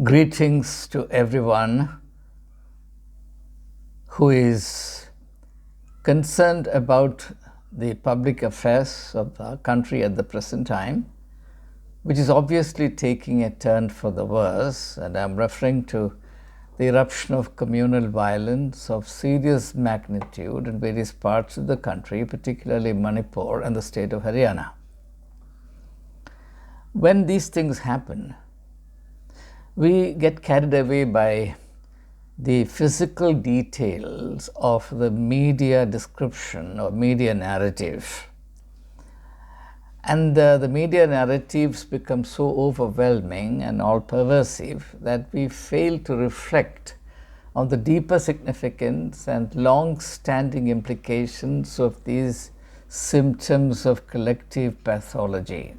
Greetings to everyone who is concerned about the public affairs of the country at the present time, which is obviously taking a turn for the worse, and I'm referring to the eruption of communal violence of serious magnitude in various parts of the country, particularly Manipur and the state of Haryana. When these things happen, we get carried away by the physical details of the media description or media narrative. And the media narratives become so overwhelming and all pervasive that we fail to reflect on the deeper significance and long-standing implications of these symptoms of collective pathology.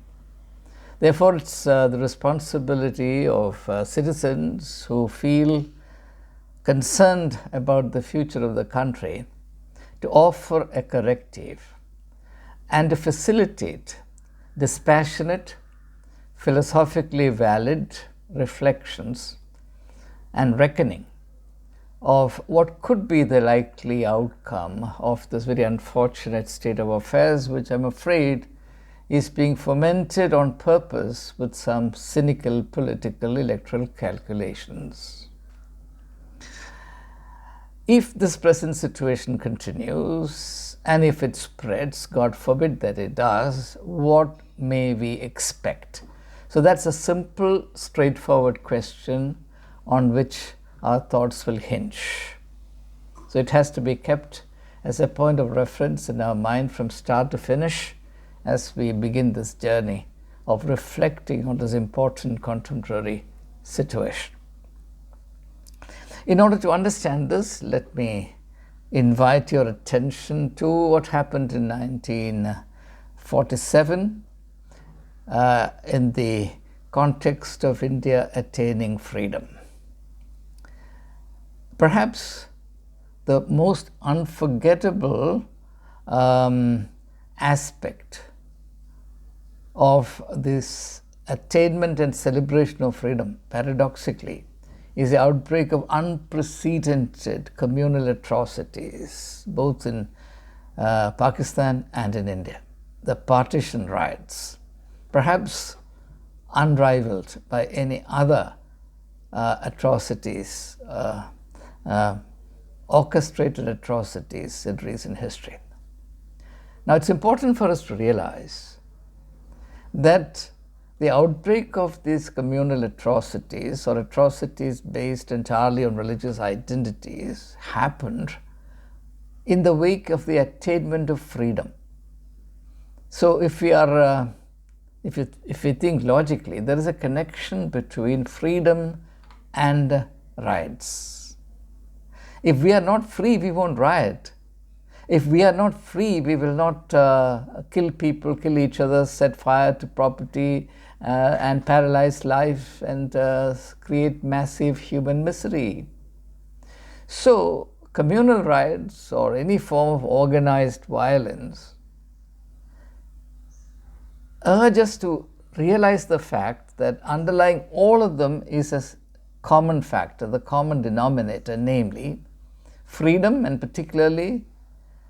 Therefore, it's the responsibility of citizens who feel concerned about the future of the country to offer a corrective and to facilitate dispassionate, philosophically valid reflections and reckoning of what could be the likely outcome of this very unfortunate state of affairs, which I'm afraid is being fomented on purpose with some cynical political electoral calculations. If this present situation continues, and if it spreads, God forbid that it does, what may we expect? So that's a simple, straightforward question on which our thoughts will hinge. So it has to be kept as a point of reference in our mind from start to finish as we begin this journey of reflecting on this important contemporary situation. In order to understand this, let me invite your attention to what happened in 1947 in the context of India attaining freedom. Perhaps the most unforgettable aspect of this attainment and celebration of freedom, paradoxically, is the outbreak of unprecedented communal atrocities, both in Pakistan and in India. The partition riots, perhaps unrivaled by any other atrocities, orchestrated atrocities in recent history. Now, it's important for us to realize that the outbreak of these communal atrocities or atrocities based entirely on religious identities happened in the wake of the attainment of freedom. So if we think logically, there is a connection between freedom and rights. If we are not free, we won't riot. If we are not free, we will not kill people, kill each other, set fire to property, and paralyze life and create massive human misery. So, communal riots or any form of organized violence urge us to realize the fact that underlying all of them is a common factor, the common denominator, namely freedom, and particularly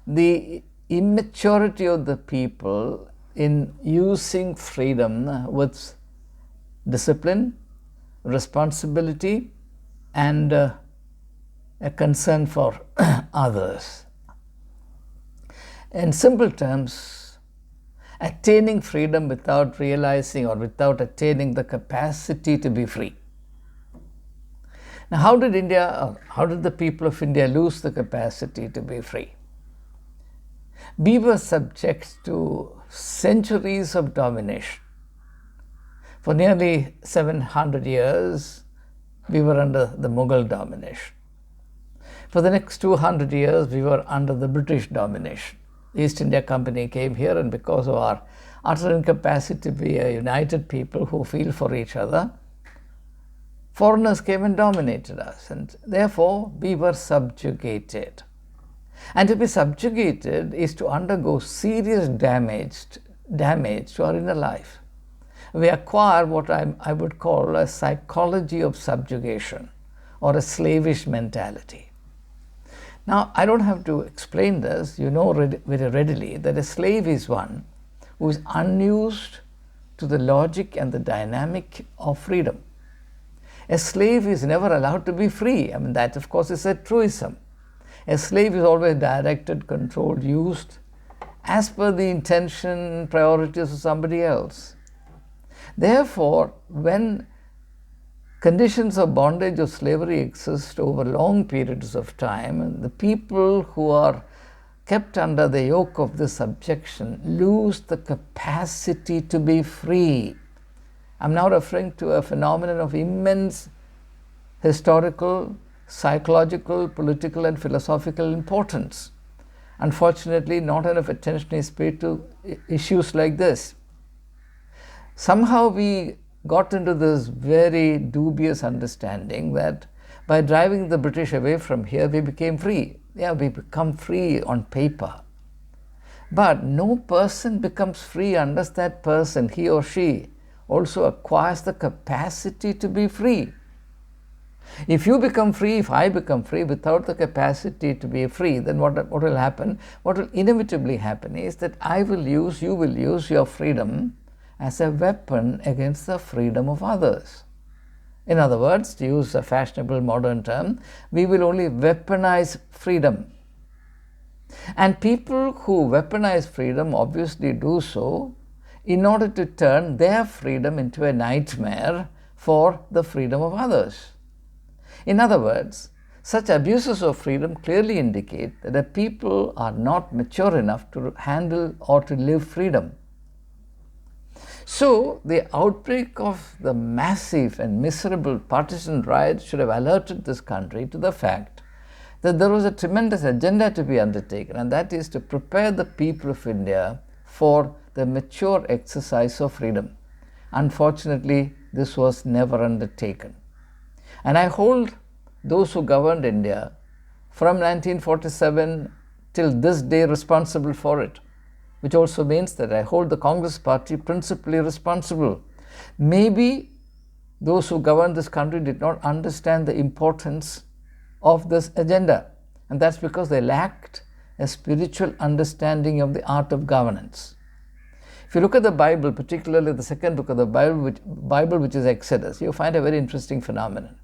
the immaturity of the people in using freedom with discipline, responsibility, and a concern for others. In simple terms, attaining freedom without realizing or without attaining the capacity to be free. Now, how did the people of India lose the capacity to be free? We were subject to centuries of domination. For nearly 700 years, we were under the Mughal domination. For the next 200 years, we were under the British domination. The East India Company came here, and because of our utter incapacity to be a united people who feel for each other, foreigners came and dominated us, and therefore we were subjugated. And to be subjugated is to undergo serious damage to our inner life. we acquire what I would call a psychology of subjugation or a slavish mentality. Now, I don't have to explain this. You know very readily that a slave is one who is unused to the logic and the dynamic of freedom. A slave is never allowed to be free. I mean, that of course is a truism. A slave is always directed, controlled, used as per the intention, priorities of somebody else. Therefore, when conditions of bondage or slavery exist over long periods of time, and the people who are kept under the yoke of this subjection lose the capacity to be free. I'm now referring to a phenomenon of immense historical, psychological, political, and philosophical importance. Unfortunately, not enough attention is paid to issues like this. Somehow we got into this very dubious understanding that by driving the British away from here, we became free. Yeah, we become free on paper. But no person becomes free unless that person, he or she, also acquires the capacity to be free. If you become free, if I become free without the capacity to be free, then what will happen? What will inevitably happen is that you will use your freedom as a weapon against the freedom of others. In other words, to use a fashionable modern term, we will only weaponize freedom. And people who weaponize freedom obviously do so in order to turn their freedom into a nightmare for the freedom of others. In other words, such abuses of freedom clearly indicate that the people are not mature enough to handle or to live freedom. So, the outbreak of the massive and miserable partisan riots should have alerted this country to the fact that there was a tremendous agenda to be undertaken, and that is to prepare the people of India for the mature exercise of freedom. Unfortunately, this was never undertaken. And I hold those who governed India from 1947 till this day responsible for it, which also means that I hold the Congress party principally responsible. Maybe those who governed this country did not understand the importance of this agenda, and that's because they lacked a spiritual understanding of the art of governance. If you look at the Bible, particularly the second book of the Bible, which is Exodus, you find a very interesting phenomenon.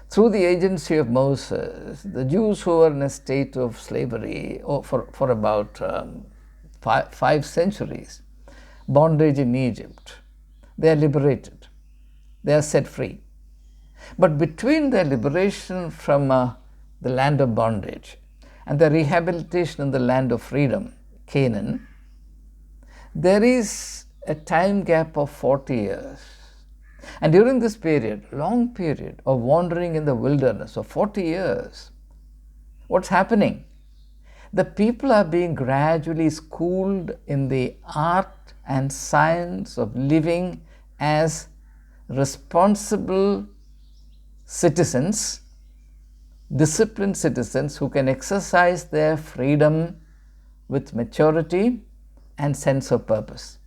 Through the agency of Moses, the Jews who were in a state of slavery for about 5 centuries, bondage in Egypt, they are liberated, they are set free. But between their liberation from the land of bondage and the rehabilitation in the land of freedom, Canaan, there is a time gap of 40 years. And during this period, long period of wandering in the wilderness of 40 years, what's happening? The people are being gradually schooled in the art and science of living as responsible citizens, disciplined citizens who can exercise their freedom with maturity and sense of purpose.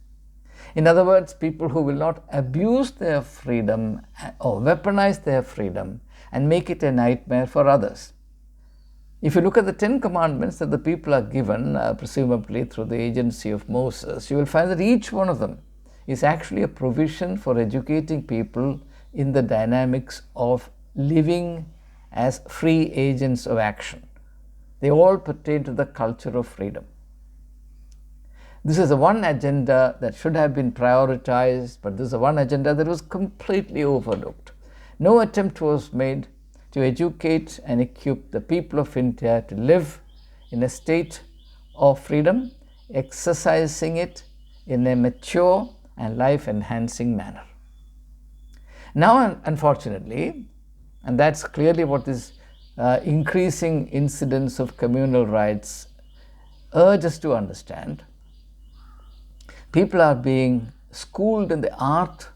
In other words, people who will not abuse their freedom or weaponize their freedom and make it a nightmare for others. If you look at the 10 commandments that the people are given, presumably through the agency of Moses, you will find that each one of them is actually a provision for educating people in the dynamics of living as free agents of action. They all pertain to the culture of freedom. This is the one agenda that should have been prioritized, but this is the one agenda that was completely overlooked. No attempt was made to educate and equip the people of India to live in a state of freedom, exercising it in a mature and life-enhancing manner. Now, unfortunately, and that's clearly what is increasing incidents of communal riots urge us to understand, people are being schooled in the art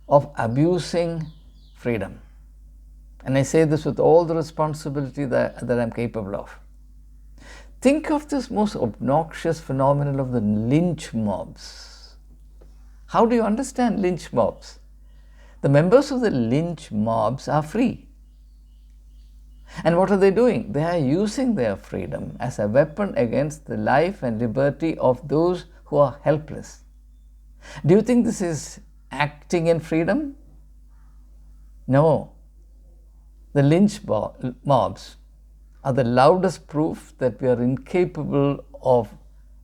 of abusing freedom. And I say this with all the responsibility that I'm capable of. Think of this most obnoxious phenomenon of the lynch mobs. How do you understand lynch mobs? The members of the lynch mobs are free. And what are they doing? They are using their freedom as a weapon against the life and liberty of those who are helpless. Do you think this is acting in freedom? No. The lynch mobs are the loudest proof that we are incapable of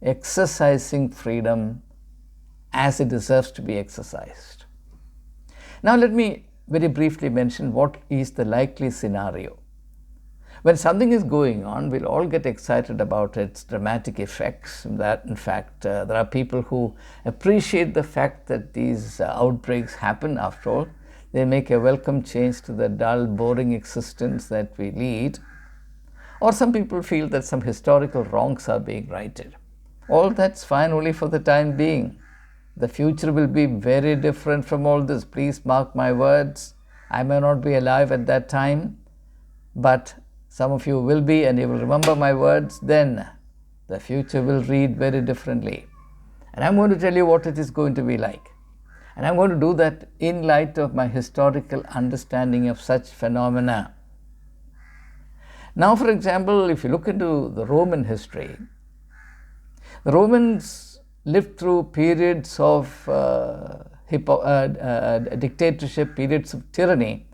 exercising freedom as it deserves to be exercised. Now let me very briefly mention what is the likely scenario. When something is going on, we'll all get excited about its dramatic effects. That, in fact, there are people who appreciate the fact that these outbreaks happen. After all, they make a welcome change to the dull, boring existence that we lead. Or some people feel that some historical wrongs are being righted. All that's fine only for the time being. The future will be very different from all this. Please mark my words. I may not be alive at that time, but some of you will be, and you will remember my words. Then the future will read very differently. And I'm going to tell you what it is going to be like. And I'm going to do that in light of my historical understanding of such phenomena. Now, for example, if you look into the Roman history, the Romans lived through periods of dictatorship, periods of tyranny.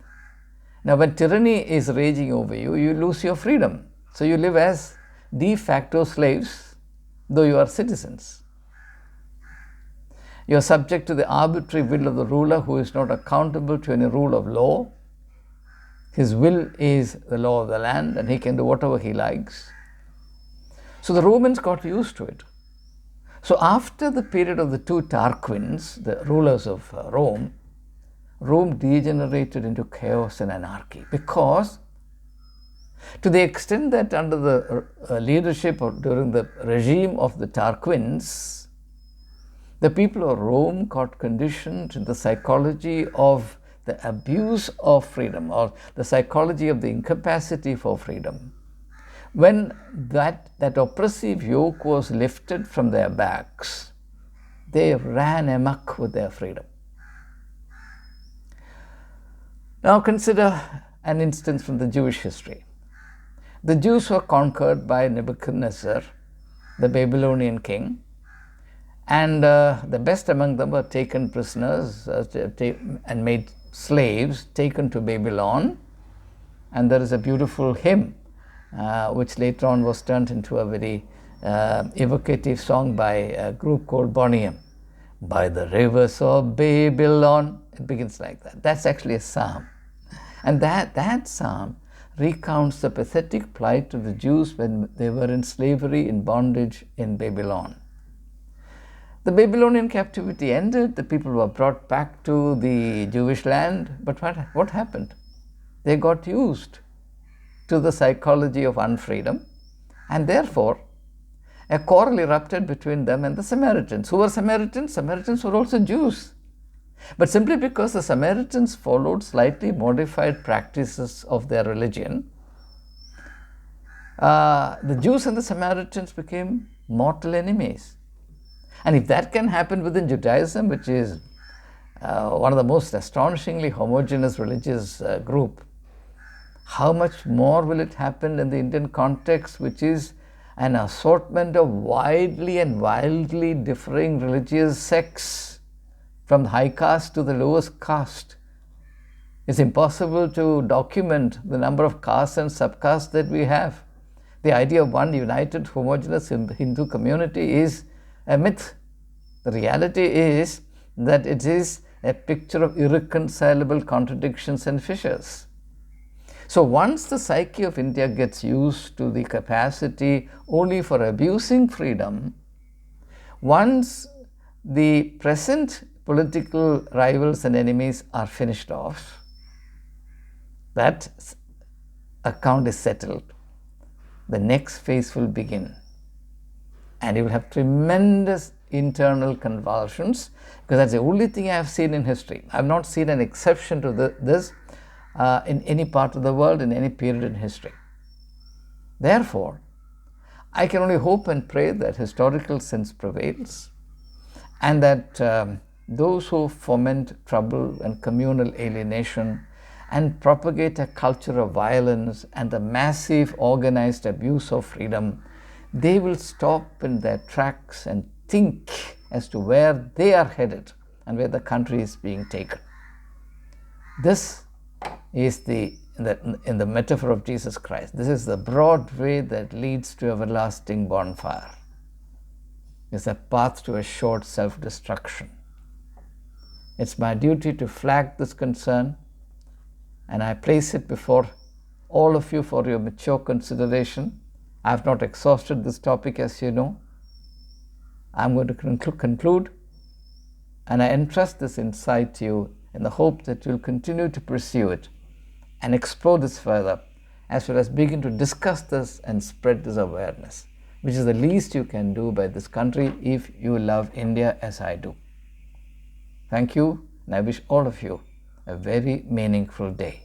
Now, when tyranny is raging over you, you lose your freedom. So you live as de facto slaves, though you are citizens. You are subject to the arbitrary will of the ruler, who is not accountable to any rule of law. His will is the law of the land, and he can do whatever he likes. So the Romans got used to it. So after the period of the two Tarquins, the rulers of Rome degenerated into chaos and anarchy, because to the extent that under the leadership or during the regime of the Tarquins, the people of Rome got conditioned in the psychology of the abuse of freedom, or the psychology of the incapacity for freedom. When that oppressive yoke was lifted from their backs, they ran amok with their freedom. Now consider an instance from the Jewish history. The Jews were conquered by Nebuchadnezzar, the Babylonian king, and the best among them were taken prisoners and made slaves, taken to Babylon. And there is a beautiful hymn which later on was turned into a very evocative song by a group called Bonnie M. By the rivers of Babylon. It begins like that. That's actually a psalm. And that psalm recounts the pathetic plight of the Jews when they were in slavery, in bondage in Babylon. The Babylonian captivity ended, the people were brought back to the Jewish land, but what happened? They got used to the psychology of unfreedom, and therefore a quarrel erupted between them and the Samaritans. Who were Samaritans? Samaritans were also Jews. But simply because the Samaritans followed slightly modified practices of their religion, the Jews and the Samaritans became mortal enemies. And if that can happen within Judaism, which is one of the most astonishingly homogeneous religious group, how much more will it happen in the Indian context, which is an assortment of widely and wildly differing religious sects, from the high caste to the lowest caste. It's impossible to document the number of castes and subcastes that we have. The idea of one united, homogeneous Hindu community is a myth. The reality is that it is a picture of irreconcilable contradictions and fissures. So once the psyche of India gets used to the capacity only for abusing freedom, once the present political rivals and enemies are finished off, that account is settled. The next phase will begin, and you will have tremendous internal convulsions, because that's the only thing I have seen in history. I have not seen an exception to this in any part of the world, in any period in history. Therefore, I can only hope and pray that historical sense prevails, and that those who foment trouble and communal alienation and propagate a culture of violence and the massive organized abuse of freedom, they will stop in their tracks and think as to where they are headed and where the country is being taken. This is in the metaphor of Jesus Christ. This is the broad way that leads to everlasting bonfire. It's a path to assured self-destruction. It's my duty to flag this concern, and I place it before all of you for your mature consideration. I have not exhausted this topic, as you know. I'm going to conclude, and I entrust this insight to you in the hope that you'll continue to pursue it and explore this further, as well as begin to discuss this and spread this awareness, which is the least you can do by this country if you love India as I do. Thank you, and I wish all of you a very meaningful day.